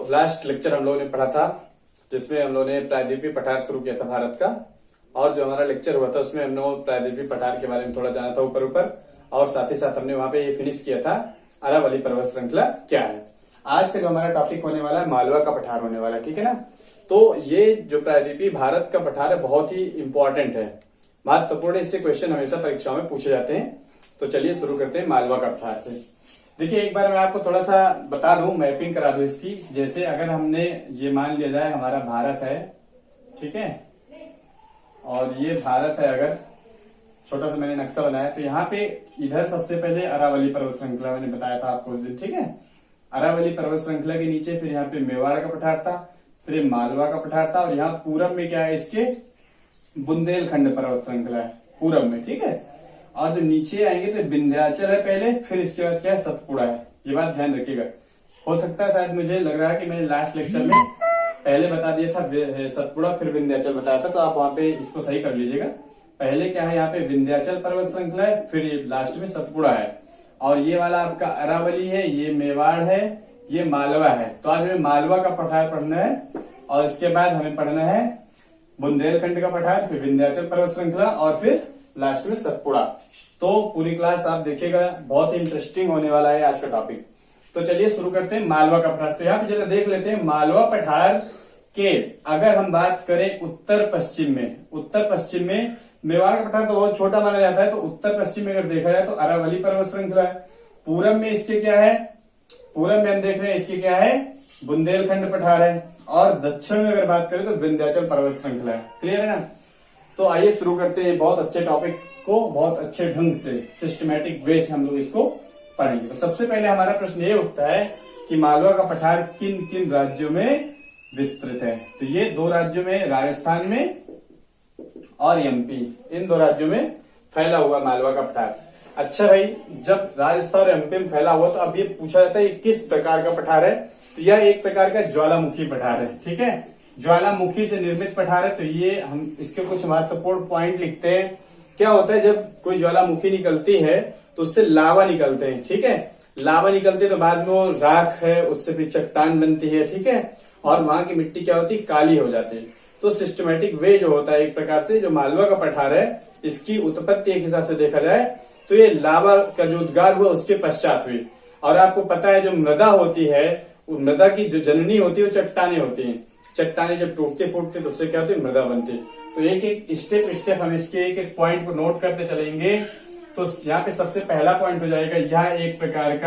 Last lecture हम लोगों ने पढ़ा था जिसमें हम लोगों ने प्रायद्वीपीय पठार शुरू किया था भारत का, और जो हमारा लेक्चर हुआ था उसमें हम लोग प्रायद्वीपीय पठार के बारे में थोड़ा जाना था ऊपर ऊपर, और साथ ही साथ हमने वहां पे ये फिनिश किया था अरावली पर्वत श्रृंखला क्या है। आज का जो हमारा टॉपिक होने वाला है मालवा का पठार होने वाला है, ठीक है ना। तो ये जो प्रायद्वीपीय भारत का पठार है बहुत ही इंपॉर्टेंट है, महत्वपूर्ण, इससे क्वेश्चन हमेशा परीक्षाओं में पूछे जाते हैं। तो चलिए शुरू करते हैं मालवा का पठार से। देखिए एक बार मैं आपको थोड़ा सा बता दूं, मैपिंग करा दूं इसकी। जैसे अगर हमने ये मान लिया जाए हमारा भारत है, ठीक है, और ये भारत है, अगर छोटा सा मैंने नक्शा बनाया तो यहाँ पे इधर सबसे पहले अरावली पर्वत श्रृंखला मैंने बताया था आपको उस दिन, ठीक है। अरावली पर्वत श्रृंखला के नीचे फिर यहाँ पे मेवाड़ का पठार था, फिर मालवा का पठार था, और यहाँ पूरब में क्या है इसके बुंदेलखंड पर्वत श्रृंखला है पूरब में, ठीक है। और जो नीचे आएंगे तो विंध्याचल है पहले, फिर इसके बाद क्या है सतपुड़ा है। ये बात ध्यान रखिएगा। हो सकता है शायद मुझे लग रहा है कि मैंने लास्ट लेक्चर में पहले बता दिया था सतपुड़ा फिर विंध्याचल बताया था, तो आप वहां पे इसको सही कर लीजिएगा। पहले क्या है यहाँ पे विंध्याचल पर्वत श्रृंखला है, फिर ये लास्ट में सतपुड़ा है, और ये वाला आपका अरावली है, ये मेवाड़ है, ये मालवा है। तो आज हमें मालवा का पठार पढ़ना है, और इसके बाद हमें पढ़ना है बुंदेलखंड का पठार, फिर विंध्याचल पर्वत श्रृंखला, और फिर लास्ट में सतपुड़ा। तो पूरी क्लास आप देखिएगा, बहुत ही इंटरेस्टिंग होने वाला है आज का टॉपिक। तो चलिए शुरू करते हैं मालवा का पठार। तो यहाँ पे जरा देख लेते हैं मालवा पठार के, अगर हम बात करें उत्तर पश्चिम में मेवाड़ का पठार तो बहुत छोटा माना जाता है, तो उत्तर पश्चिम में अगर देखा जाए तो अरावली पर्वत श्रृंखला है। पूरब में इसके क्या है, पूरब में हम देख रहे हैं इसके क्या है बुंदेलखंड पठार है, और दक्षिण में अगर बात करें तो विंध्याचल पर्वत श्रृंखला है। क्लियर है ना। तो आइए शुरू करते हैं बहुत अच्छे टॉपिक को, बहुत अच्छे ढंग से सिस्टमैटिक वे से हम लोग इसको पढ़ेंगे। तो सबसे पहले हमारा प्रश्न ये उठता है कि मालवा का पठार किन किन राज्यों में विस्तृत है। तो ये दो राज्यों में, राजस्थान में और एमपी, इन दो राज्यों में फैला हुआ मालवा का पठार। अच्छा भाई, जब राजस्थान और एमपी में फैला हुआ तो अब ये पूछा जाता है किस प्रकार का पठार है। तो यह एक प्रकार का ज्वालामुखी पठार है, ठीक है, ज्वालामुखी से निर्मित पठार है। तो ये हम इसके कुछ महत्वपूर्ण पॉइंट लिखते हैं। क्या होता है जब कोई ज्वालामुखी निकलती है तो उससे लावा निकलते हैं, ठीक है, लावा निकलते तो बाद में वो राख है, उससे फिर चट्टान बनती है, ठीक है, और वहां की मिट्टी क्या होती है काली हो जाती है। तो सिस्टमेटिक वे जो होता है एक प्रकार से जो मालवा का पठार है, इसकी उत्पत्ति एक हिसाब से देखा जाए तो ये लावा का जो उद्गार हुआ उसके पश्चात हुई। और आपको पता है जो मृदा होती है, मृदा की जो जननी होती है वो चट्टाने होती है। चट्टाने जब टूटते फूटते तो उससे क्या होती है मृदा बनती है। तो एक एक स्टेप हम इसके एक एक पॉइंट को नोट करते चलेंगे। तो यहाँ पे सबसे पहला पॉइंट हो जाएगा यह एक प्रकार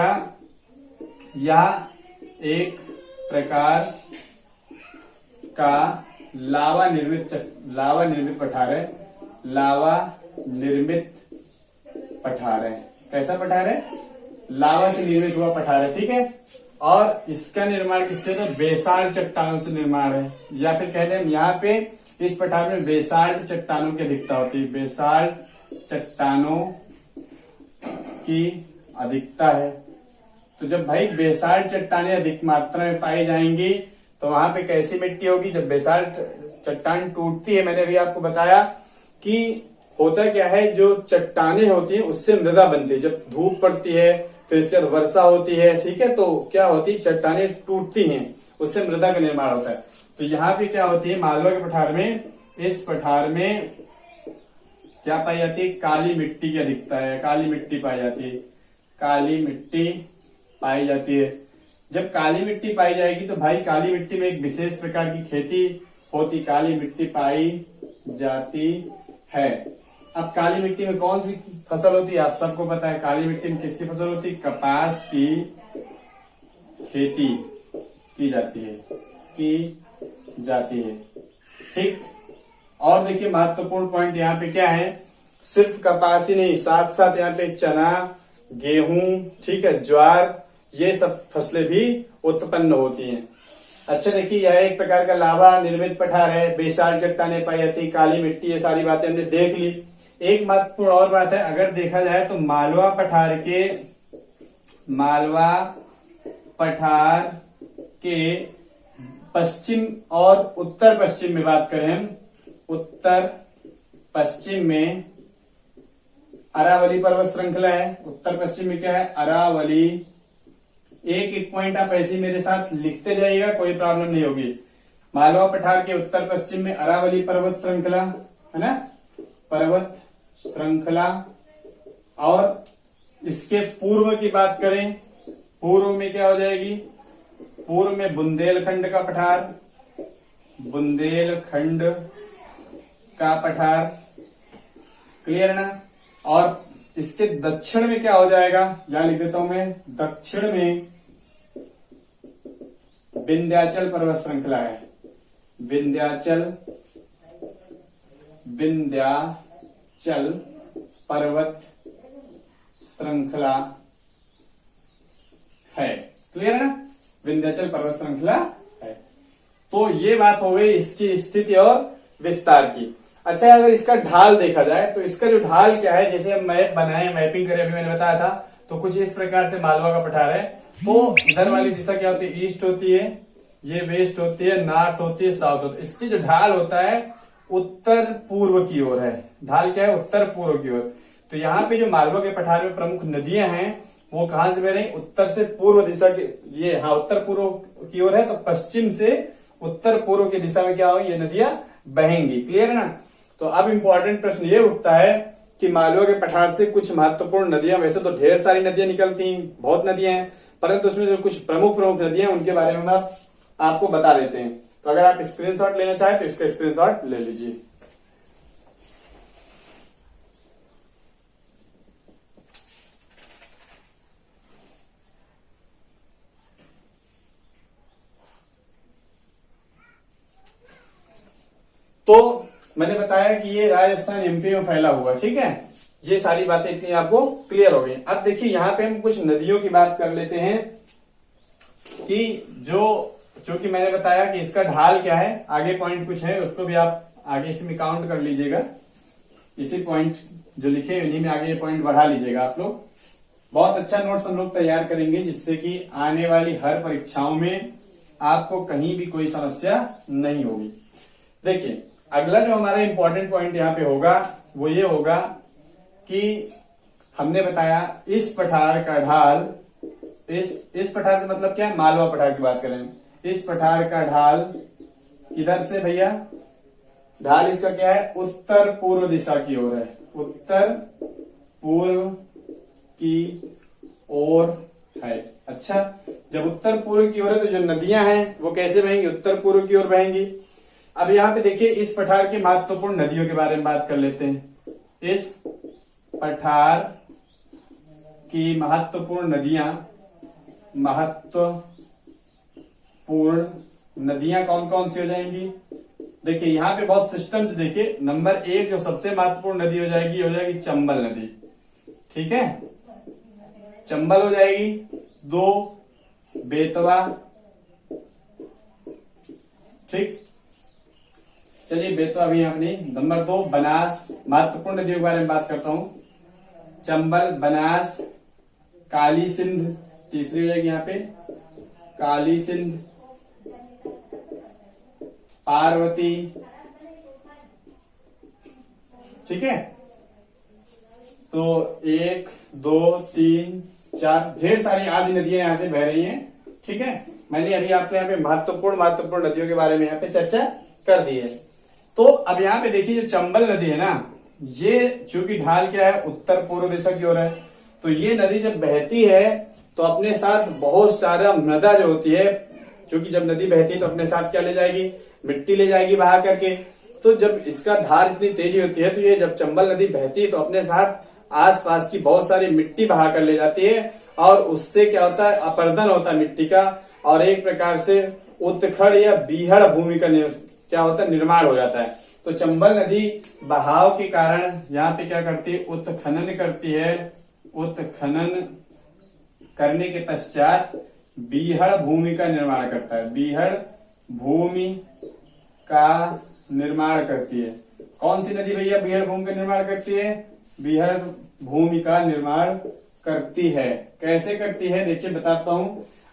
का लावा निर्मित पठार है, लावा निर्मित पठार है। कैसा पठार है, लावा से निर्मित हुआ पठार है, ठीक है। और इसका निर्माण किससे, तो बेसाल्ट चट्टानों से निर्माण है, या फिर कहते हैं यहाँ पे इस पठार में बेसाल्ट चट्टानों की अधिकता होती है, बेसाल्ट चट्टानों की अधिकता है। तो जब भाई बेसाल्ट चट्टानें अधिक मात्रा में पाई जाएंगी तो वहां पे कैसी मिट्टी होगी, जब बेसाल्ट चट्टान टूटती है, मैंने अभी आपको बताया कि होता क्या है जो चट्टानें होती है उससे मृदा बनती है। जब धूप पड़ती है फिर इसके बाद वर्षा होती है, ठीक है, तो क्या होती है चट्टानें टूटती हैं, उससे मृदा का निर्माण होता है। तो यहाँ पे क्या होती है मालवा के पठार में, इस पठार में क्या पाई जाती है, काली मिट्टी की अधिकता है, काली मिट्टी पाई जाती है, काली मिट्टी पाई जाती है। जब काली मिट्टी पाई जाएगी तो भाई काली मिट्टी में एक विशेष प्रकार की खेती होती, काली मिट्टी पाई जाती है। अब काली मिट्टी में कौन सी फसल होती है आप सबको पता है, काली मिट्टी में किसकी फसल होती है, कपास की खेती की जाती है, ठीक। और देखिए महत्वपूर्ण पॉइंट यहाँ पे क्या है, सिर्फ कपास ही नहीं, साथ साथ यहाँ पे चना, गेहूं, ठीक है, ज्वार, ये सब फसलें भी उत्पन्न होती हैं। अच्छा देखिए यह एक प्रकार का लावा निर्मित पठार है, बेसाल्ट चट्टानें पाई जाती, काली मिट्टी, ये सारी बातें हमने देख ली। एक महत्वपूर्ण और बात है, अगर देखा जाए तो मालवा पठार के पश्चिम और उत्तर पश्चिम में बात करें हम, उत्तर पश्चिम में अरावली पर्वत श्रृंखला है। उत्तर पश्चिम में क्या है, अरावली एक एक पॉइंट आप ऐसे ही मेरे साथ लिखते जाइएगा, कोई प्रॉब्लम नहीं होगी। मालवा पठार के उत्तर पश्चिम में अरावली पर्वत श्रृंखला है ना, पर्वत श्रृंखला। और इसके पूर्व की बात करें, पूर्व में क्या हो जाएगी, पूर्व में बुंदेलखंड का पठार, बुंदेलखंड का पठार, क्लियर ना। और इसके दक्षिण में क्या हो जाएगा, यहां लिख देता हूं मैं, दक्षिण में विंध्याचल पर्वत श्रृंखला है, विंध्याचल पर्वत श्रृंखला है, क्लियर है ना, विंध्याचल पर्वत श्रृंखला है। तो ये बात हो गई इसकी स्थिति और विस्तार की। अच्छा, अगर इसका ढाल देखा जाए तो इसका जो ढाल क्या है, जैसे हम मैप बनाए, मैपिंग करें, अभी मैंने बताया था, तो कुछ इस प्रकार से मालवा का पठार है। तो इधर वाली दिशा क्या होती है, ईस्ट होती है, ये वेस्ट होती है, नॉर्थ होती है, साउथ होती है। इसकी जो ढाल होता है उत्तर पूर्व की ओर है, ढाल क्या है, उत्तर पूर्व की ओर। तो यहाँ पे जो मालवा के पठार में प्रमुख नदियां हैं वो कहां से बह रही, उत्तर से पूर्व दिशा के, ये हाँ उत्तर पूर्व की ओर है, तो पश्चिम से उत्तर पूर्व की दिशा में क्या होगी, ये नदियां बहेंगी, क्लियर है ना। तो अब इंपॉर्टेंट प्रश्न ये उठता है कि मालवा के पठार से कुछ महत्वपूर्ण नदियां, वैसे तो ढेर सारी नदियां निकलती हैं, बहुत नदियां हैं, परंतु उसमें जो कुछ प्रमुख नदियां उनके बारे में आपको बता देते हैं। तो अगर आप स्क्रीनशॉट लेना चाहें तो इसका स्क्रीनशॉट ले लीजिए। तो मैंने बताया कि ये राजस्थान एमपी में फैला हुआ, ठीक है, ये सारी बातें इतनी आपको क्लियर हो गई। अब देखिए यहाँ पे हम कुछ नदियों की बात कर लेते हैं कि चूंकि मैंने बताया कि इसका ढाल क्या है, आगे पॉइंट कुछ है उसको भी आप आगे इसमें काउंट कर लीजिएगा, इसी पॉइंट जो लिखे इन्हीं में आगे ये पॉइंट बढ़ा लीजिएगा आप लोग। बहुत अच्छा नोट्स हम लोग तैयार करेंगे जिससे कि आने वाली हर परीक्षाओं में आपको कहीं भी कोई समस्या नहीं होगी। देखिए अगला जो हमारा इंपॉर्टेंट पॉइंट यहाँ पे होगा वो ये होगा कि हमने बताया इस पठार का ढाल, इस पठार से मतलब क्या है, मालवा पठार की बात करें, इस पठार का ढाल इधर से भैया, ढाल इसका क्या है, उत्तर पूर्व दिशा की ओर है, उत्तर पूर्व की ओर है। अच्छा, जब उत्तर पूर्व की ओर है तो जो नदियां हैं वो कैसे बहेंगी, उत्तर पूर्व की ओर बहेंगी। अब यहाँ पे देखिए इस पठार की महत्वपूर्ण नदियों के बारे में बात कर लेते हैं। इस पठार की महत्वपूर्ण नदियां कौन कौन सी हो जाएंगी, देखिए यहाँ पे बहुत सिस्टम से देखिए। नंबर 1 जो सबसे महत्वपूर्ण नदी हो जाएगी चंबल नदी, ठीक है, चंबल हो जाएगी। 2 बेतवा, ठीक, चलिए बेतवा भी अपनी। नंबर 2 बनास, महत्वपूर्ण नदियों के बारे में बात करता हूं, चंबल, बनास, काली सिंध तीसरी हो जाएगी यहाँ पे, काली सिंध, पार्वती, ठीक है। तो 1 2 3 4 ढेर सारी आदि नदियां यहां से बह रही हैं, ठीक है। मैंने अभी आपको यहाँ पे महत्वपूर्ण नदियों के बारे में यहाँ पे चर्चा कर दी है। तो अब यहाँ पे देखिए जो चंबल नदी है ना, ये चूंकि ढाल क्या है, उत्तर पूर्व दिशा की ओर है, तो ये नदी जब बहती है तो अपने साथ बहुत सारा मृदा जो होती है, क्योंकि जब नदी बहती है तो अपने साथ क्या ले जाएगी, मिट्टी ले जाएगी बहा करके। तो जब इसका धार इतनी तेजी होती है तो ये जब चंबल नदी बहती है तो अपने साथ आसपास की बहुत सारी मिट्टी बहा कर ले जाती है, और उससे क्या होता है, अपर्दन होता है मिट्टी का, और एक प्रकार से उत्खड़ या बीहड़ भूमि का क्या होता है, निर्माण हो जाता है। तो चंबल नदी बहाव के कारण यहाँ पे क्या करती है, उत्खनन करती है, उत्खनन करने के पश्चात बीहड़ भूमि का निर्माण करता है, बीहड़ भूमि का निर्माण करती है। कौन सी नदी भैया बीहड़ भूमि का निर्माण करती है, बीहड़ भूमि का निर्माण करती है। कैसे करती है देखिए बताता हूं,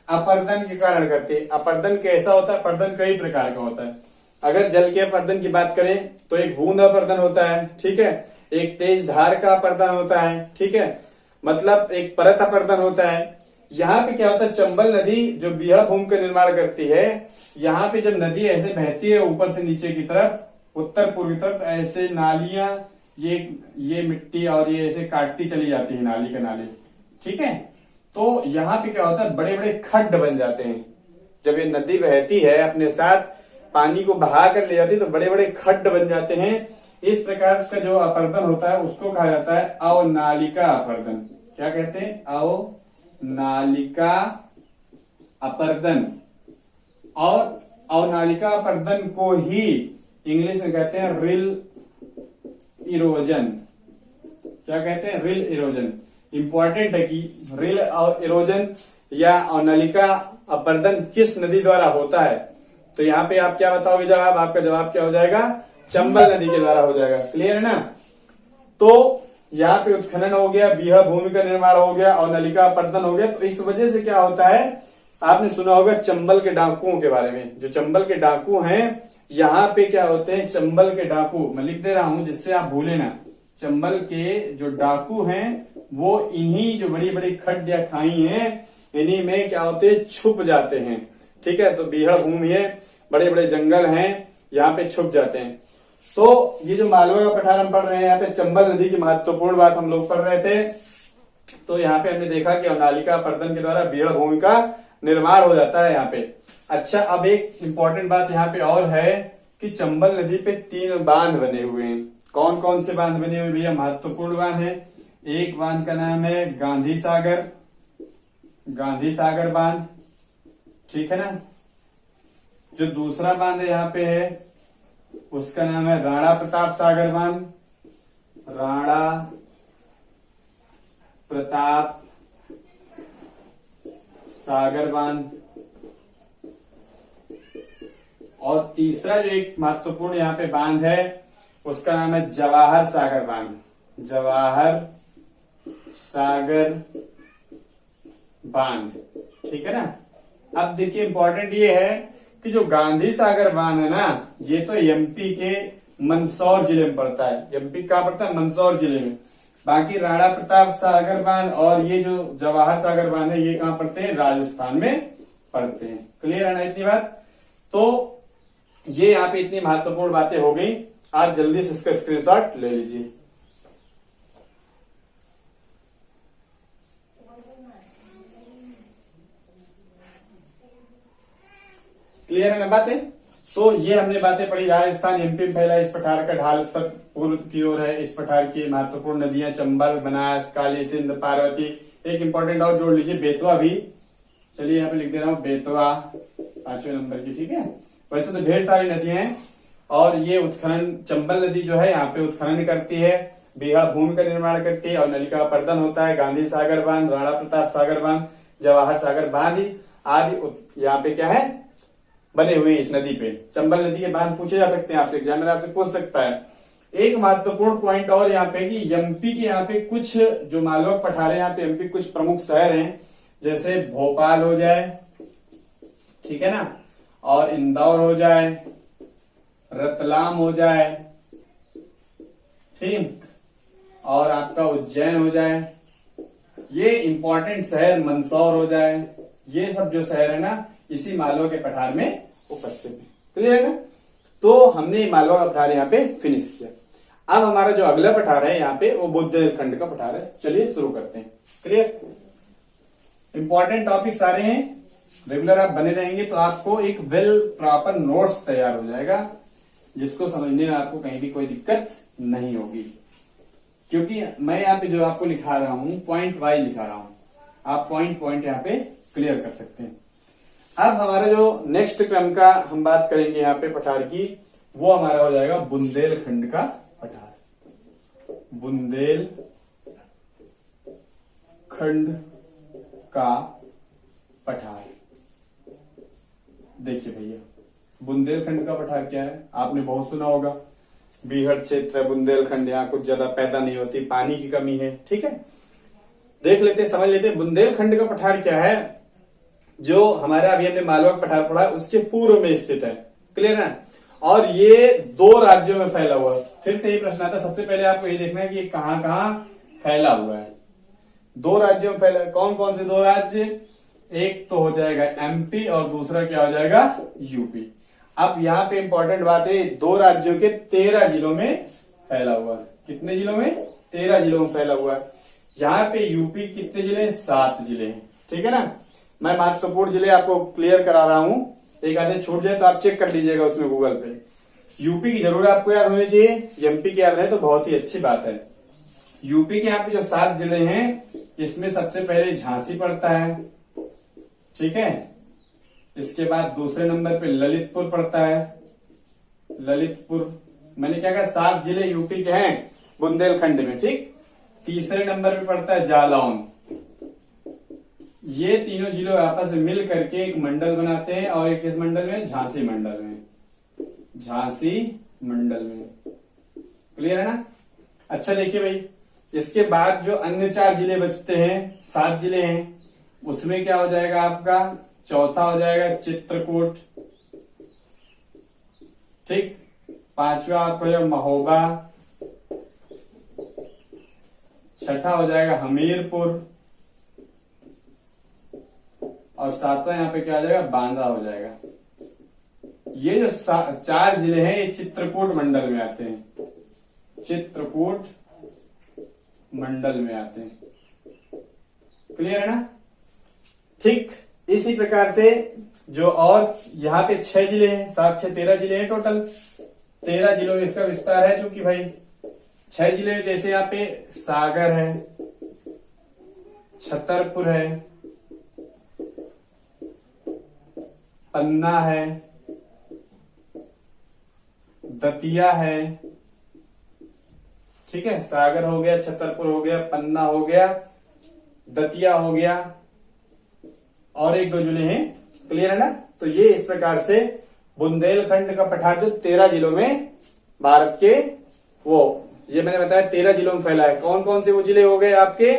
अपर्दन के कारण करती है। अपर्दन कैसा होता है, अपर्दन कई प्रकार का होता है। अगर जल के अपर्दन की बात करें तो एक बूंद अपर्दन होता है, ठीक है, एक तेज धार का अपर्दन होता है, ठीक है, मतलब एक परत अपर्दन होता है, यहाँ पे क्या होता है, चंबल नदी जो बीहड़ भूमि का निर्माण करती है, यहाँ पे जब नदी ऐसे बहती है ऊपर से नीचे की तरफ, उत्तर पूर्वी तरफ, ऐसे नालियां, ये मिट्टी और ये ऐसे काटती चली जाती है नाली का नाली, ठीक है। तो यहाँ पे क्या होता है, बड़े बड़े खड्ड बन जाते हैं। जब ये नदी बहती है अपने साथ पानी को बहा कर ले जाती है तो बड़े बड़े खड्ड बन जाते हैं। इस प्रकार का जो अपर्दन होता है उसको कहा जाता है अवनालिका अपर्दन। क्या कहते हैं, अवनालिका अपर्दन। और अवनालिका अपर्दन को ही इंग्लिश में कहते हैं रिल इरोजन। क्या कहते हैं, रिल इरोजन। इंपॉर्टेंट है कि रिल इरोजन या अवनालिका अपर्दन किस नदी द्वारा होता है। तो यहाँ पे आप क्या बताओगे जवाब, आपका जवाब क्या हो जाएगा, चंबल नदी के द्वारा हो जाएगा। क्लियर है ना। तो यहाँ पे उत्खनन हो गया, बीहड़ भूमि का निर्माण हो गया और नलिका अपर्दन हो गया। तो इस वजह से क्या होता है, आपने सुना होगा चंबल के डाकुओं के बारे में। जो चंबल के डाकू हैं, यहाँ पे क्या होते हैं, चंबल के डाकू, मैं लिख दे रहा हूं जिससे आप भूले ना। चंबल के जो डाकू हैं वो इन्हीं जो बड़ी बड़ी खड्ड या खाई हैं, इन्हीं में क्या होते हैं, छुप जाते हैं। ठीक है, तो बीहड़ भूमि है, बड़े बड़े जंगल हैं, यहाँ पे छुप जाते हैं। तो ये जो मालवा का पठार हम पढ़ रहे हैं, यहाँ पे चंबल नदी की महत्वपूर्ण बात हम लोग पढ़ रहे थे। तो यहाँ पे हमने देखा कि अवनालिका अपर्दन के द्वारा बीहड़ भूमि का निर्माण हो जाता है यहाँ पे। अच्छा, अब एक इंपॉर्टेंट बात यहाँ पे और है कि चंबल नदी पे 3 बांध बने हुए हैं। कौन कौन से बांध बने हुए भैया, महत्वपूर्ण बांध है। एक बांध का नाम है गांधी सागर बांध, ठीक है ना। जो दूसरा बांध है यहाँ पे है उसका नाम है राणा प्रताप सागर बांध, राणा प्रताप सागर बांध। और तीसरा जो एक महत्वपूर्ण यहाँ पे बांध है उसका नाम है जवाहर सागर बांध, जवाहर सागर बांध, ठीक है ना। अब देखिए इंपॉर्टेंट ये है कि जो गांधी सागर बांध है ना, ये तो एमपी के मंदसौर जिले में पड़ता है। एमपी कहाँ पड़ता है, मंदसौर जिले में। बाकी राणा प्रताप सागर बांध और ये जो जवाहर सागर बांध है ये कहाँ पड़ते हैं, राजस्थान में पड़ते हैं। क्लियर है ना इतनी बात। तो ये यहाँ पे इतनी महत्वपूर्ण बातें हो गई। आप जल्दी से इसका स्क्रीनशॉट ले लीजिए। क्लियर है ना बातें। तो ये हमने बातें पढ़ी। राजस्थान एमपी में फैला इस पठार का ढाल उत्तर पूर्व की ओर है। इस पठार की महत्वपूर्ण नदियां चंबल, बनास, काली सिंध, पार्वती। एक इंपॉर्टेंट और जोड़ लीजिए, बेतवा भी। चलिए यहाँ पे लिख दे रहा हूं बेतवा 5वें नंबर की, ठीक है। वैसे तो ढेर सारी नदियां हैं और ये उत्खनन, चंबल नदी जो है यहाँ पे उत्खनन करती है, बीहड़ भूमि का निर्माण करती है और नलिका अपर्दन होता है। गांधी सागर बांध, राणा प्रताप सागर बांध, जवाहर सागर बांध आदि यहाँ पे क्या है, बने हुए इस नदी पे। चंबल नदी के बांध पूछे जा सकते हैं आपसे, एग्जामिनर आपसे पूछ सकता है। एक महत्वपूर्ण पॉइंट और यहाँ पे कि एमपी के यहाँ पे कुछ जो मालवा पठार है, यहाँ पे एमपी कुछ प्रमुख शहर हैं, जैसे भोपाल हो जाए, ठीक है ना, और इंदौर हो जाए, रतलाम हो जाए, ठीक, और आपका उज्जैन हो जाए, ये इंपॉर्टेंट शहर मंदसौर हो जाए। ये सब जो शहर है ना इसी मालवा के पठार में उपस्थित है। क्लियर है ना। तो हमने मालवा का पठार यहाँ पे फिनिश किया। अब हमारा जो अगला पठार है यहाँ पे वो बुंदेलखंड का पठार है। चलिए शुरू करते हैं। क्लियर, इंपॉर्टेंट टॉपिक सारे हैं, रेगुलर आप बने रहेंगे तो आपको एक वेल प्रॉपर नोट्स तैयार हो जाएगा, जिसको समझने में आपको कहीं भी कोई दिक्कत नहीं होगी। क्योंकि मैं यहाँ पे जो आपको लिखा रहा हूं पॉइंट वाइज लिखा रहा हूं, आप पॉइंट पॉइंट यहाँ पे क्लियर कर सकते हैं। अब हमारा जो नेक्स्ट क्रम का हम बात करेंगे यहाँ पे पठार की, वो हमारा हो जाएगा बुंदेलखंड का पठार। बुंदेलखंड का पठार। देखिए भैया, बुंदेलखंड का पठार क्या है, आपने बहुत सुना होगा। बीहड़ क्षेत्र है बुंदेलखंड, यहाँ कुछ ज्यादा पैदा नहीं होती, पानी की कमी है, ठीक है। देख लेते, समझ लेते। बुंदेलखंड का पठार क्या है, जो हमारा अभी हमने मालवा का पठार पढ़ा उसके पूर्व में स्थित है। क्लियर है। और ये 2 राज्यों में फैला हुआ है। फिर से ये प्रश्न आता है, सबसे पहले आपको ये देखना है कि ये कहाँ कहाँ फैला हुआ है। दो राज्यों में फैला। कौन कौन से दो राज्य? एक तो हो जाएगा एमपी और दूसरा क्या हो जाएगा? यूपी। अब यहाँ पे इंपॉर्टेंट बात है, दो राज्यों के 13 जिलों में फैला हुआ है। कितने जिलों में? 13 जिलों में फैला हुआ है। यहाँ पे यूपी कितने जिले हैं? 7 जिले हैं। ठीक है ना। मैं महत्वपूर्ण जिले आपको क्लियर करा रहा हूं, एक आधे छूट जाए तो आप चेक कर लीजिएगा उसमें गूगल पे। यूपी की जरूर आपको याद होनी चाहिए, एमपी की याद रहे तो बहुत ही अच्छी बात है। यूपी के यहाँ पे जो 7 जिले हैं, इसमें सबसे पहले झांसी पड़ता है। ठीक है। इसके बाद दूसरे नंबर पे ललितपुर पड़ता है। ललितपुर, मैंने क्या कहा, 7 जिले यूपी के हैं बुंदेलखंड में। ठीक। तीसरे नंबर पे पड़ता है जालौन। ये तीनों जिलों आपस में मिल करके एक मंडल बनाते हैं, और एक किस मंडल में? झांसी मंडल में। झांसी मंडल में। क्लियर है ना। अच्छा देखिए भाई, इसके बाद जो अन्य 4 जिले बचते हैं, 7 जिले हैं, उसमें क्या हो जाएगा आपका? चौथा हो जाएगा चित्रकूट। ठीक। पांचवा आपको हो महोबा। छठा हो जाएगा हमीरपुर, और सातवां यहाँ पे क्या हो जाएगा? बांदा हो जाएगा। ये जो 4 जिले हैं ये चित्रकूट मंडल में आते हैं। चित्रकूट मंडल में आते हैं। क्लियर है ना। ठीक। इसी प्रकार से जो और यहाँ पे 6 जिले हैं, 7 6 13 जिले हैं टोटल। 13 जिलों में इसका विस्तार है, चूंकि भाई 6 जिले जैसे यहाँ पे सागर है, छतरपुर है, पन्ना है, दतिया है। ठीक है। सागर हो गया, छतरपुर हो गया, पन्ना हो गया, दतिया हो गया, और एक दो जिले हैं। क्लियर है ना। तो ये इस प्रकार से बुंदेलखंड का पठार जो 13 जिलों में भारत के, वो ये मैंने बताया 13 जिलों में फैला है। कौन कौन से वो जिले हो गए आपके?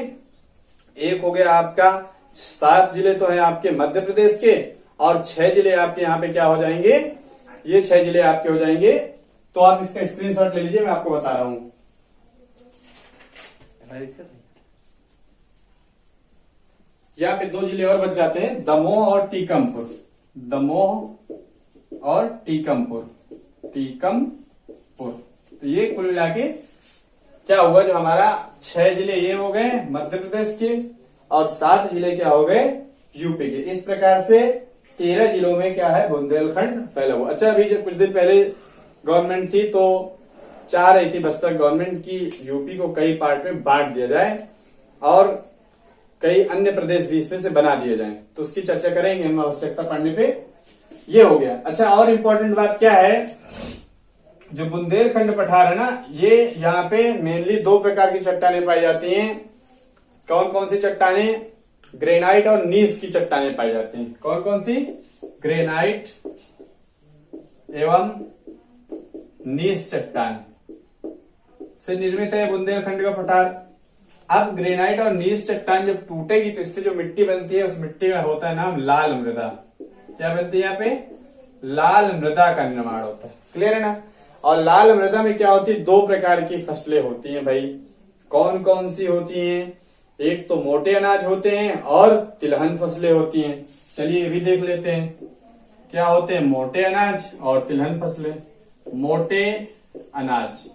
एक हो गया आपका, 7 जिले तो है आपके मध्य प्रदेश के, और 6 जिले आपके यहाँ पे क्या हो जाएंगे? ये 6 जिले आपके हो जाएंगे। तो आप इसका स्क्रीनशॉट ले लीजिए, मैं आपको बता रहा हूं। यहाँ पे 2 जिले और बच जाते हैं, दमोह और टीकमपुर। दमोह और टीकमपुर। टीकमपुर। तो ये कुल मिला के क्या हुआ, जो हमारा 6 जिले ये हो गए मध्य प्रदेश के, और 7 जिले क्या हो गए? यूपी के। इस प्रकार से 13 जिलों में क्या है? बुंदेलखंड फैला हुआ। अच्छा, अभी जब कुछ दिन पहले गवर्नमेंट थी तो चाह रही थी बस्तर गवर्नमेंट की यूपी को कई पार्ट में बांट दिया जाए, और कई अन्य प्रदेश भी इसमें से बना दिए जाएं। तो उसकी चर्चा करेंगे हम आवश्यकता पड़ने पे। ये हो गया। अच्छा, और इम्पोर्टेंट बात क्या है, जो बुंदेलखंड पठार है ना, ये यहाँ पे मेनली 2 प्रकार की चट्टानें पाई जाती हैं। कौन कौन सी चट्टानें? ग्रेनाइट और नीस की चट्टानें पाई जाती हैं। कौन कौन सी? ग्रेनाइट एवं नीस चट्टान से निर्मित है बुंदेलखंड का पठार। अब ग्रेनाइट और नीस चट्टान जब टूटेगी तो इससे जो मिट्टी बनती है, उस मिट्टी का होता है नाम लाल मृदा। क्या बनती है यहाँ पे? लाल मृदा का निर्माण होता है। क्लियर है ना। और लाल मृदा में क्या होती है? 2 प्रकार की फसलें होती हैं भाई। कौन कौन सी होती हैं? एक तो मोटे अनाज होते हैं और तिलहन फसलें होती हैं। चलिए ये भी देख लेते हैं, क्या होते हैं मोटे अनाज और तिलहन फसलें। मोटे अनाज,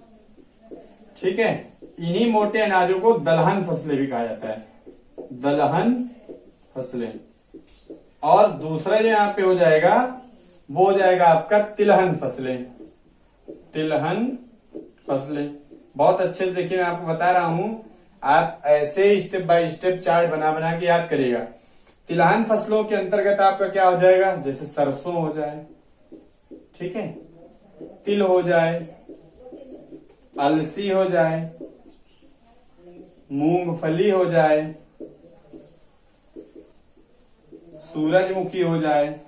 ठीक है, इन्हीं मोटे अनाजों को दलहन फसलें भी कहा जाता है। दलहन फसलें। और दूसरा जो यहाँ पे हो जाएगा वो हो जाएगा आपका तिलहन फसलें। तिलहन फसलें बहुत अच्छे से देखिए, मैं आपको बता रहा हूं, आप ऐसे स्टेप बाय स्टेप चार्ट बना बना के याद करिएगा। तिलहन फसलों के अंतर्गत आपका क्या हो जाएगा? जैसे सरसों हो जाए, ठीक है, तिल हो जाए, अलसी हो जाए, मूंगफली हो जाए, सूरजमुखी हो जाए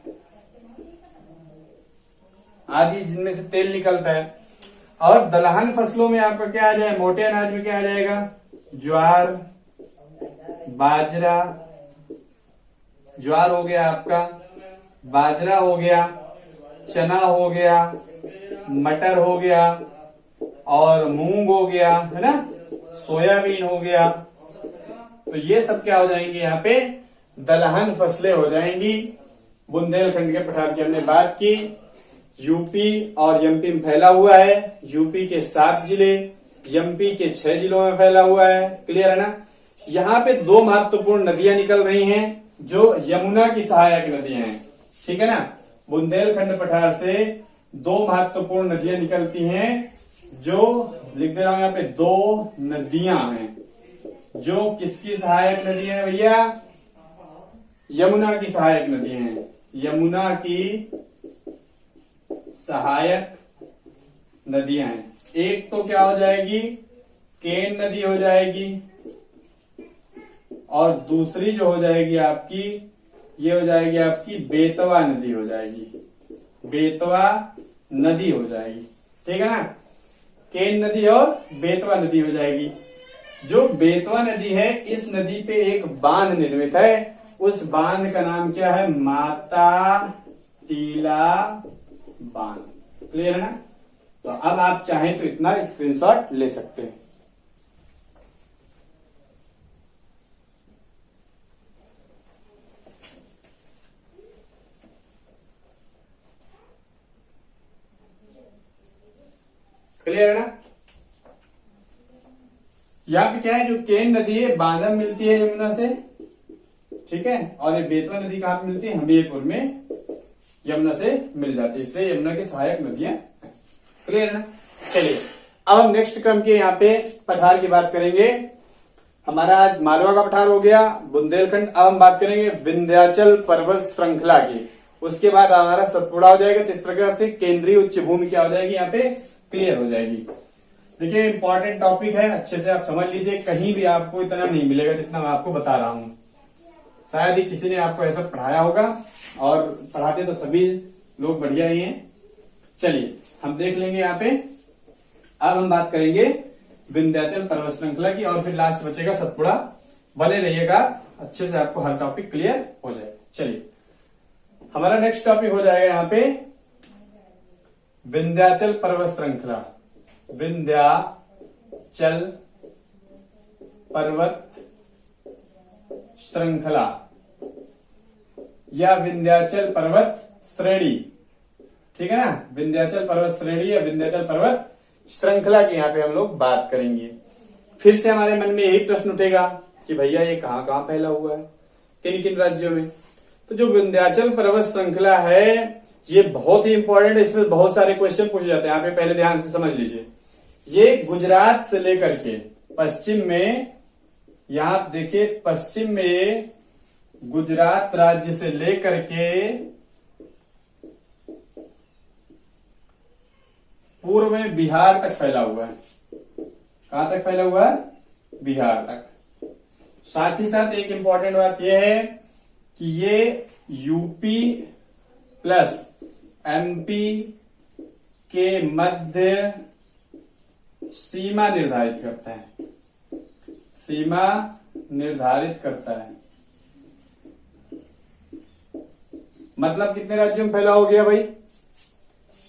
आदि, जिनमें से तेल निकलता है। और दलहन फसलों में आपका क्या आ जाए? मोटे अनाज में क्या आ जाएगा? ज्वार, बाजरा, ज्वार हो गया आपका, बाजरा हो गया, चना हो गया, मटर हो गया, और मूंग हो गया, है ना, सोयाबीन हो गया, तो ये सब क्या हो जाएंगे यहाँ पे, दलहन फसलें हो जाएंगी। बुंदेलखंड के पठार की हमने बात की। यूपी और एमपी में फैला हुआ है। यूपी के 7 जिले, एमपी के 6 जिलों में फैला हुआ है। क्लियर है ना। यहाँ पे 2 महत्वपूर्ण नदियां निकल रही हैं जो यमुना की सहायक नदियां हैं। ठीक है ना। बुंदेलखंड पठार से 2 महत्वपूर्ण नदियां निकलती हैं जो लिख दे रहा हूं यहाँ पे 2 नदियां हैं जो किसकी सहायक नदियां हैं भैया, यमुना की सहायक नदियां हैं। यमुना की सहायक नदियां हैं। एक तो क्या हो जाएगी, केन नदी हो जाएगी, और दूसरी जो हो जाएगी आपकी, ये हो जाएगी आपकी बेतवा नदी हो जाएगी। बेतवा नदी हो जाएगी। ठीक है ना। केन नदी और बेतवा नदी हो जाएगी। जो बेतवा नदी है, इस नदी पे एक बांध निर्मित है। उस बांध का नाम क्या है, माता टीला बांध। क्लियर है ना। तो अब आप चाहें तो इतना स्क्रीनशॉट ले सकते हैं। क्लियर है ना। यहाँ पे क्या है, जो केन नदी है बांधम मिलती है यमुना से। ठीक है। और ये बेतवा नदी कहां पे मिलती है, हमीरपुर में यमुना से मिल जाती है। इसलिए यमुना की सहायक नदियां। क्लियर है ना। चलिए अब हम नेक्स्ट क्रम के यहाँ पे पठार की बात करेंगे। हमारा आज मालवा का पठार हो गया, बुंदेलखंड। अब हम बात करेंगे विंध्याचल पर्वत श्रृंखला की। उसके बाद हमारा सतपुड़ा हो जाएगा। तो इस प्रकार से केंद्रीय उच्च भूमि क्या हो जाएगी, यहाँ पे क्लियर हो जाएगी। देखिए इंपॉर्टेंट टॉपिक है, अच्छे से आप समझ लीजिए। कहीं भी आपको इतना नहीं मिलेगा जितना मैं आपको बता रहा हूं। शायद ही किसी ने आपको ऐसा पढ़ाया होगा, और पढ़ाते तो सभी लोग बढ़िया ही हैं। चलिए हम देख लेंगे यहाँ पे। अब हम बात करेंगे विंध्याचल पर्वत श्रृंखला की, और फिर लास्ट बचेगा सतपुड़ा। बने रहिएगा, अच्छे से आपको हर टॉपिक क्लियर हो जाए। चलिए हमारा नेक्स्ट टॉपिक हो जाएगा यहाँ पे विंध्याचल पर्वत श्रृंखला। विंध्याचल पर्वत श्रृंखला या विंध्याचल पर्वत श्रेणी। ठीक है ना। विंध्याचल पर्वत श्रेणी या विंध्याचल पर्वत श्रृंखला की यहाँ पे हम लोग बात करेंगे। फिर से हमारे मन में यही प्रश्न उठेगा कि भैया ये कहां कहां फैला हुआ है, किन किन राज्यों में। तो जो विंध्याचल पर्वत श्रृंखला है ये बहुत ही इंपॉर्टेंट है। इसमें बहुत सारे क्वेश्चन पूछे जाते हैं। यहाँ पे पहले ध्यान से समझ लीजिए। ये गुजरात से लेकर के पश्चिम में, यहां देखिए पश्चिम में गुजरात राज्य से लेकर के पूर्व में बिहार तक फैला हुआ है। कहां तक फैला हुआ है, बिहार तक। साथ ही साथ एक इंपॉर्टेंट बात यह है कि ये यूपी प्लस एमपी के मध्य सीमा निर्धारित करता है। सीमा निर्धारित करता है। मतलब कितने राज्यों में फैला हो गया भाई,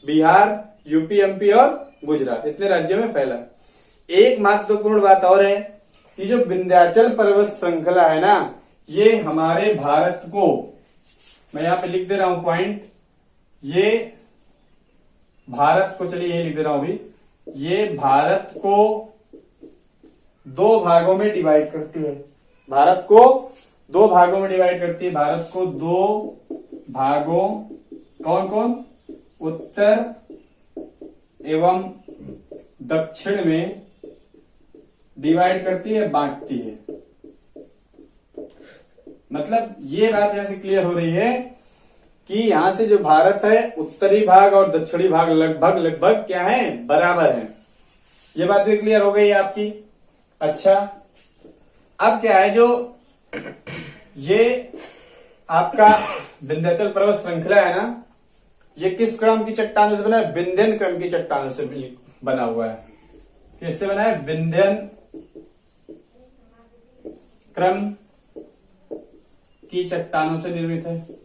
बिहार, यूपी, एमपी और गुजरात, इतने राज्यों में फैला। एक महत्वपूर्ण बात और है कि जो विंध्याचल पर्वत श्रृंखला है ना, ये हमारे भारत को, मैं यहां पे लिख दे रहा हूं पॉइंट, ये भारत को, चलिए यही लिख दे रहा हूं अभी, ये भारत को 2 भागों में डिवाइड करती है। भारत को 2 भागों में डिवाइड करती है। भारत को 2 भागों, कौन कौन, उत्तर एवं दक्षिण में डिवाइड करती है, बांटती है। मतलब ये बात यहां से क्लियर हो रही है कि यहां से जो भारत है, उत्तरी भाग और दक्षिणी भाग लगभग लगभग क्या है, बराबर है। ये बात भी क्लियर हो गई आपकी। अच्छा, अब क्या है, जो ये आपका विंध्याचल पर्वत श्रृंखला है ना, ये किस क्रम की चट्टानों से बना है, विंध्यन क्रम की चट्टानों से बना हुआ है। किससे बना है, विंध्यन क्रम की चट्टानों से निर्मित है।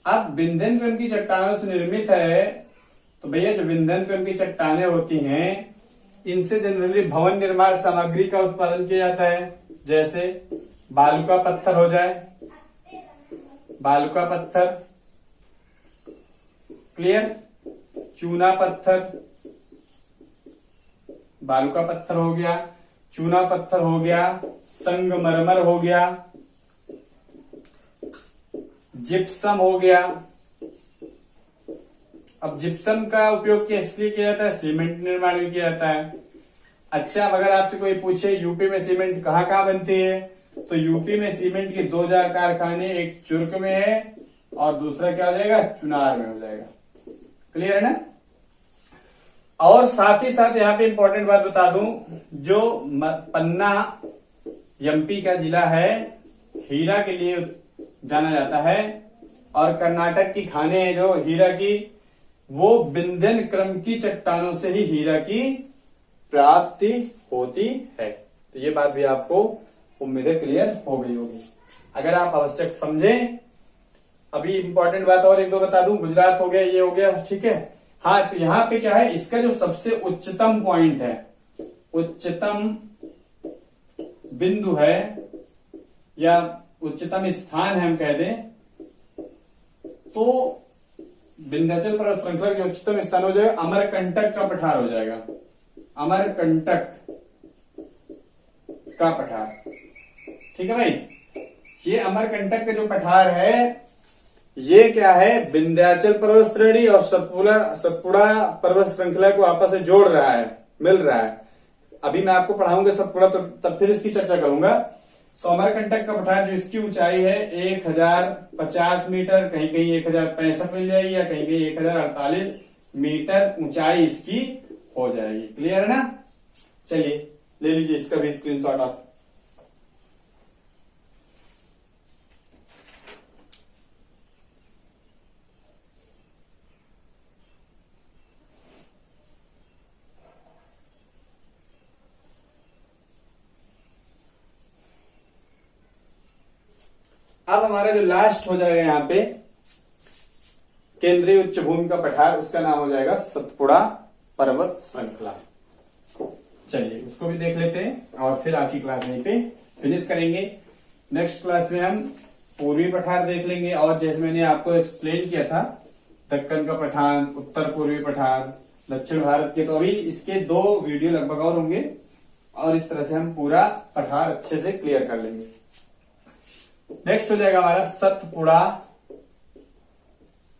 अब विंध्यन क्रम की चट्टानों से निर्मित है, तो भैया जो विंध्यन क्रम की चट्टानें होती हैं, इनसे जनरली भवन निर्माण सामग्री का उत्पादन किया जाता है, जैसे बालू का पत्थर हो जाए, बालू का पत्थर, क्लियर, चूना पत्थर, बालू का पत्थर हो गया, चूना पत्थर हो गया, संगमरमर हो गया, जिप्सम हो गया। अब जिप्सम का उपयोग इसलिए किया जाता है, सीमेंट निर्माण में किया जाता है। अच्छा, अगर आपसे कोई पूछे यूपी में सीमेंट कहाँ कहाँ बनती है, तो यूपी में सीमेंट के 2 कारखाने, एक चुर्क में है और दूसरा क्या हो जाएगा, चुनार में हो जाएगा। क्लियर है ना। और साथ ही साथ यहाँ पे इंपॉर्टेंट बात बता दूं, जो पन्ना एमपी का जिला है, हीरा के लिए जाना जाता है, और कर्नाटक की खाने हैं जो हीरा की, वो विंध्यन क्रम की चट्टानों से ही हीरा की प्राप्ति होती है। तो ये बात भी आपको उम्मीद है क्लियर हो गई होगी। अगर आप आवश्यक समझें, अभी इंपॉर्टेंट बात और एक दो बता दूं, गुजरात हो गया, ये हो गया, ठीक है। हाँ, तो यहाँ पे क्या है, इसका जो सबसे उच्चतम पॉइंट है, उच्चतम बिंदु है या उच्चतम स्थान है हम कह दें, तो विंध्याचल पर्वत श्रृंखला के उच्चतम स्थान हो जाएगा अमरकंटक का पठार हो जाएगा, अमरकंटक का पठार। ठीक है भाई, ये अमरकंटक का जो पठार है, ये क्या है, विंध्याचल पर्वत श्रेणी और सतपुड़ा पर्वत श्रृंखला को आपस में जोड़ रहा है, मिल रहा है। अभी मैं आपको पढ़ाऊंगा सतपुड़ा, तो तब फिर इसकी चर्चा करूंगा। तो अमरकंटक का पठार, जो इसकी ऊंचाई है 1050 मीटर, कहीं कहीं 1065 मिल जाएगी, या कहीं कहीं 1048 मीटर ऊंचाई इसकी हो जाएगी। क्लियर है ना। चलिए ले लीजिए इसका भी स्क्रीनशॉट आप। अब हमारा जो लास्ट हो जाएगा यहाँ पे केंद्रीय उच्च भूमि का पठार, उसका नाम हो जाएगा सतपुड़ा पर्वत श्रृंखला। चलिए उसको भी देख लेते हैं और फिर आज की क्लास यहीं पे फिनिश करेंगे। नेक्स्ट क्लास में हम पूर्वी पठार देख लेंगे, और जैसे मैंने आपको एक्सप्लेन किया था, दक्कन का पठार, उत्तर पूर्वी पठार, दक्षिण भारत के, तो अभी इसके 2 वीडियो लगभग और होंगे, और इस तरह से हम पूरा पठार अच्छे से क्लियर कर लेंगे। नेक्स्ट हो जाएगा हमारा सतपुड़ा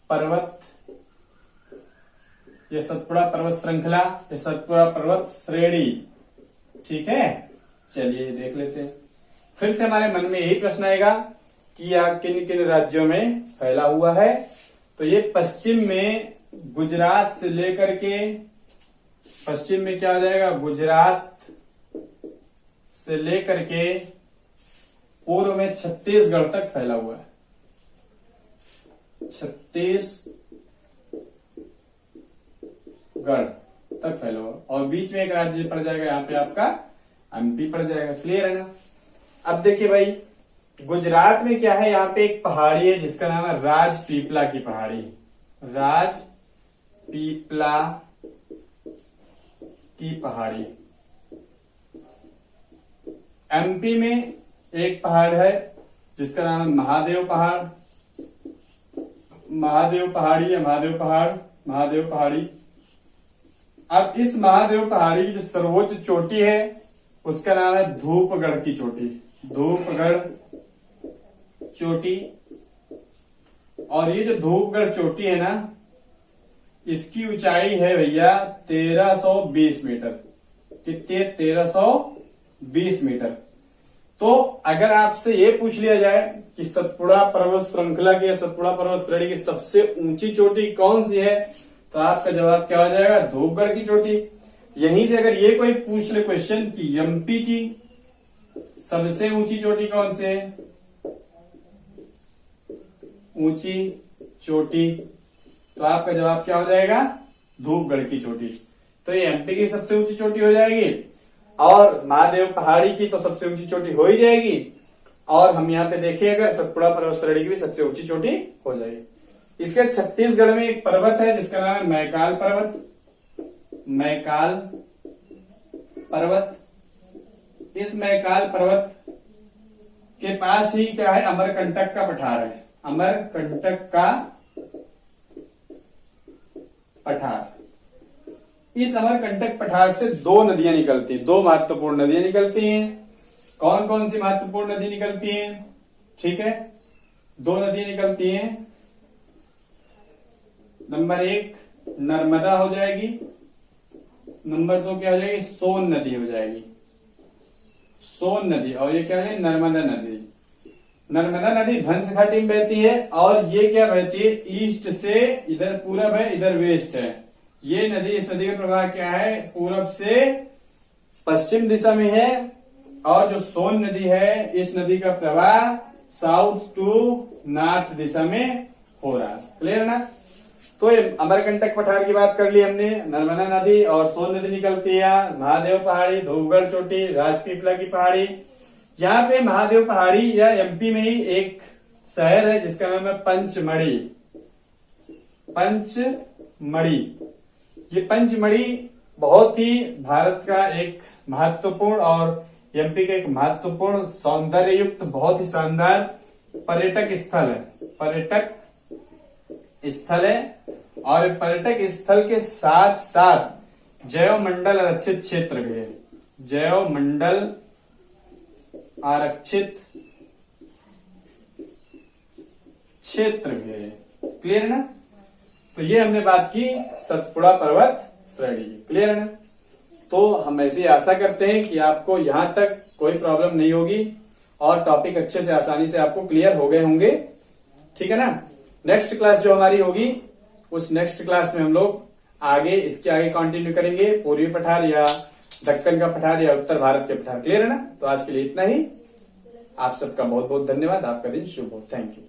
पर्वत, ये सतपुड़ा पर्वत श्रृंखला, ये सतपुड़ा पर्वत श्रेणी। ठीक है, चलिए देख लेते हैं। फिर से हमारे मन में यही प्रश्न आएगा कि यह किन किन राज्यों में फैला हुआ है। तो ये पश्चिम में गुजरात से लेकर के, पश्चिम में क्या हो जाएगा, गुजरात से लेकर के पूर्व में छत्तीसगढ़ तक फैला हुआ है, छत्तीसगढ़ तक फैला हुआ, और बीच में एक राज्य पड़ जाएगा, यहाँ पे आपका एमपी पड़ जाएगा। क्लियर है ना। अब देखिए भाई, गुजरात में क्या है, यहाँ पे एक पहाड़ी है जिसका नाम है राजपीपला की पहाड़ी, राजपीपला की पहाड़ी। एमपी में एक पहाड़ है जिसका नाम है महादेव पहाड़, महादेव पहाड़ी या महादेव पहाड़, महादेव पहाड़ी। अब इस महादेव पहाड़ी की जो सर्वोच्च चोटी है उसका नाम है धूपगढ़ की चोटी, धूपगढ़ चोटी। और ये जो धूपगढ़ चोटी है ना, इसकी ऊंचाई है भैया 1320 मीटर। कितनी है, 1320 मीटर। तो अगर आपसे ये पूछ लिया जाए कि सतपुड़ा पर्वत श्रृंखला की, सतपुड़ा पर्वत श्रेणी की सबसे ऊंची चोटी कौन सी है, तो आपका जवाब क्या हो जाएगा, धूपगढ़ की चोटी। यहीं से अगर ये कोई पूछ ले क्वेश्चन कि एमपी की सबसे ऊंची चोटी कौन सी है, ऊंची चोटी, तो आपका जवाब क्या हो जाएगा, धूपगढ़ की चोटी। तो ये एमपी की सबसे ऊंची चोटी हो जाएगी, और महादेव पहाड़ी की तो सबसे ऊंची चोटी हो ही जाएगी। और हम यहाँ पे देखिएगा सतपुड़ा पर्वत श्रेणी की भी सबसे ऊंची चोटी हो जाएगी। इसके छत्तीसगढ़ में एक पर्वत है जिसका नाम है मैकाल पर्वत, मैकाल पर्वत, इस मैकाल पर्वत के पास ही क्या है, अमरकंटक का पठार है, अमरकंटक का पठार। इस अमरकंटक पठार से दो नदियां निकलती, दो महत्वपूर्ण नदियां निकलती हैं। कौन कौन सी महत्वपूर्ण नदी निकलती हैं? ठीक है, दो नदियां निकलती हैं। नंबर 1 नर्मदा हो जाएगी, नंबर 2 क्या हो जाएगी, सोन नदी हो जाएगी, सोन नदी। और ये क्या है, नर्मदा नदी। नर्मदा नदी भंस घाटी में बहती है और ये क्या बहती है, ईस्ट से, इधर पूरब है इधर वेस्ट है। ये नदी, इस नदी का प्रवाह क्या है, पूरब से पश्चिम दिशा में है। और जो सोन नदी है, इस नदी का प्रवाह साउथ टू नॉर्थ दिशा में हो रहा है। क्लियर ना? तो ये अमरकंटक पठार की बात कर ली हमने, नर्मदा नदी और सोन नदी निकलती है। महादेव पहाड़ी, धूपगढ़ चोटी, राजपीपला की पहाड़ी। यहाँ पे महादेव पहाड़ी या एमपी में ही एक शहर है जिसका नाम है पंचमढ़ी। पंचमढ़ी, ये पंचमढ़ी बहुत ही भारत का एक महत्वपूर्ण और एमपी का एक महत्वपूर्ण सौंदर्य युक्त बहुत ही शानदार पर्यटक स्थल है, पर्यटक स्थल है। और पर्यटक स्थल के साथ साथ जैव मंडल आरक्षित क्षेत्र भी है, जैव मंडल आरक्षित क्षेत्र भी है। क्लियर ना? तो ये हमने बात की सतपुड़ा पर्वत श्रेणी की। क्लियर है ना? तो हम ऐसी आशा करते हैं कि आपको यहां तक कोई प्रॉब्लम नहीं होगी और टॉपिक अच्छे से आसानी से आपको क्लियर हो गए होंगे। ठीक है ना? नेक्स्ट क्लास जो हमारी होगी, उस नेक्स्ट क्लास में हम लोग आगे इसके आगे कंटिन्यू करेंगे, पूर्वी पठार या दक्कन का पठार या उत्तर भारत के पठार। क्लियर है ना? तो आज के लिए इतना ही। आप सबका बहुत बहुत धन्यवाद। आपका दिन शुभ हो। Thank you.